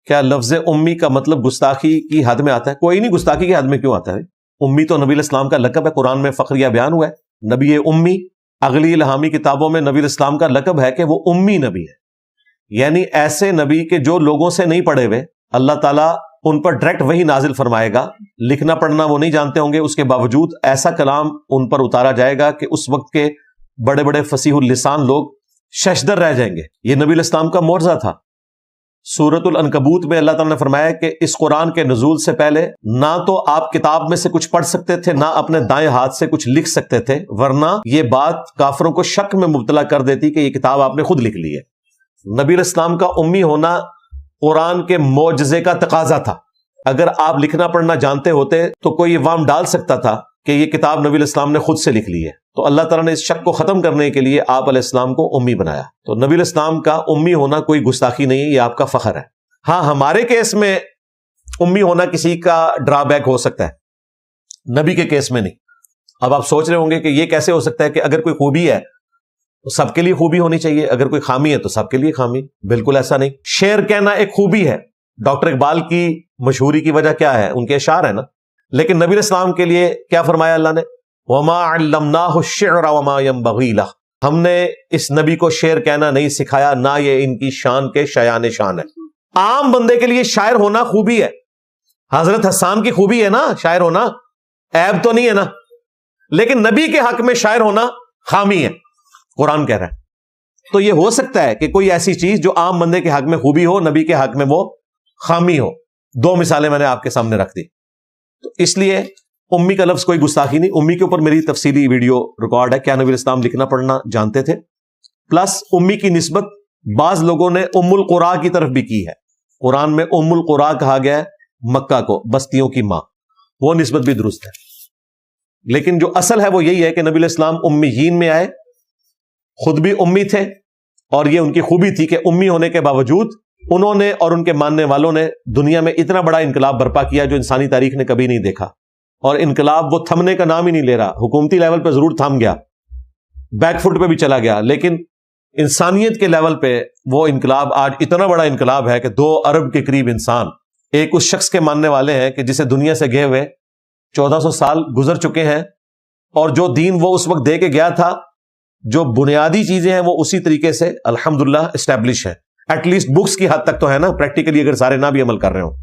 کیا لفظ امی کا مطلب گستاخی کی حد میں آتا ہے؟ کوئی نہیں گستاخی کی حد میں کیوں آتا ہے؟ امی تو نبی الاسلام کا لقب ہے، قرآن میں فخریہ بیان ہوا ہے نبی امی۔ اگلی الہامی کتابوں میں نبی الاسلام کا لقب ہے کہ وہ امی نبی ہے، یعنی ایسے نبی کہ جو لوگوں سے نہیں پڑھے ہوئے، اللہ تعالیٰ ان پر ڈائریکٹ وہی نازل فرمائے گا، لکھنا پڑھنا وہ نہیں جانتے ہوں گے، اس کے باوجود ایسا کلام ان پر اتارا جائے گا کہ اس وقت کے بڑے بڑے فصیح اللسان لوگ ششدر رہ جائیں گے۔ یہ نبی الاسلام کا معجزہ تھا۔ سورۃ العنکبوت میں اللہ تعالیٰ نے فرمایا کہ اس قرآن کے نزول سے پہلے نہ تو آپ کتاب میں سے کچھ پڑھ سکتے تھے، نہ اپنے دائیں ہاتھ سے کچھ لکھ سکتے تھے، ورنہ یہ بات کافروں کو شک میں مبتلا کر دیتی کہ یہ کتاب آپ نے خود لکھ لی ہے۔ نبی الاسلام کا امی ہونا قرآن کے معجزے کا تقاضا تھا۔ اگر آپ لکھنا پڑھنا جانتے ہوتے تو کوئی وام ڈال سکتا تھا کہ یہ کتاب نبی الاسلام نے خود سے لکھ لی ہے۔ تو اللہ تعالیٰ نے اس شک کو ختم کرنے کے لیے آپ علیہ السلام کو امی بنایا۔ تو نبی الاسلام کا امی ہونا کوئی گستاخی نہیں ہے، یہ آپ کا فخر ہے۔ ہاں، ہمارے کیس میں امی ہونا کسی کا ڈرا بیک ہو سکتا ہے، نبی کے کیس میں نہیں۔ اب آپ سوچ رہے ہوں گے کہ یہ کیسے ہو سکتا ہے کہ اگر کوئی خوبی ہے تو سب کے لیے خوبی ہونی چاہیے، اگر کوئی خامی ہے تو سب کے لیے خامی۔ بالکل ایسا نہیں۔ شعر کہنا ایک خوبی ہے، ڈاکٹر اقبال کی مشہوری کی وجہ کیا ہے؟ ان کے اشعار ہیں نا۔ لیکن نبی الاسلام کے لیے کیا فرمایا اللہ نے؟ وَمَا عَلَّمْنَاهُ الشِّعْرَ وَمَا يَنبَغِي لَهُ، ہم نے اس نبی کو شعر کہنا نہیں سکھایا، نہ یہ ان کی شان کے شایان شان ہے۔ عام بندے کے لیے شاعر ہونا خوبی ہے، حضرت حسان کی خوبی ہے نا شاعر ہونا، عیب تو نہیں ہے نا۔ لیکن نبی کے حق میں شاعر ہونا خامی ہے، قرآن کہہ رہا ہے۔ تو یہ ہو سکتا ہے کہ کوئی ایسی چیز جو عام بندے کے حق میں خوبی ہو، نبی کے حق میں وہ خامی ہو۔ دو مثالیں میں نے آپ کے سامنے رکھ دی۔ تو اس لیے امی کا لفظ کوئی گستاخی نہیں۔ امی کے اوپر میری تفصیلی ویڈیو ریکارڈ ہے، کیا نبی الاسلام لکھنا پڑھنا جانتے تھے۔ پلس امی کی نسبت بعض لوگوں نے ام القرا کی طرف بھی کی ہے۔ قرآن میں ام القرا کہا گیا ہے مکہ کو، بستیوں کی ماں، وہ نسبت بھی درست ہے۔ لیکن جو اصل ہے وہ یہی ہے کہ نبی الاسلام امیین میں آئے، خود بھی امی تھے، اور یہ ان کی خوبی تھی کہ امی ہونے کے باوجود انہوں نے اور ان کے ماننے والوں نے دنیا میں اتنا بڑا انقلاب برپا کیا جو انسانی تاریخ نے کبھی نہیں دیکھا۔ اور انقلاب وہ تھمنے کا نام ہی نہیں لے رہا، حکومتی لیول پہ ضرور تھم گیا، بیک فٹ پہ بھی چلا گیا، لیکن انسانیت کے لیول پہ وہ انقلاب آج اتنا بڑا انقلاب ہے کہ 2 ارب کے قریب انسان ایک اس شخص کے ماننے والے ہیں کہ جسے دنیا سے گئے ہوئے 1400 سال گزر چکے ہیں، اور جو دین وہ اس وقت دے کے گیا تھا، جو بنیادی چیزیں ہیں وہ اسی طریقے سے الحمدللہ اسٹیبلش ہے۔ ایٹ لیسٹ بکس کی حد تک تو ہے نا، پریکٹیکلی اگر سارے نہ بھی عمل کر رہے ہوں۔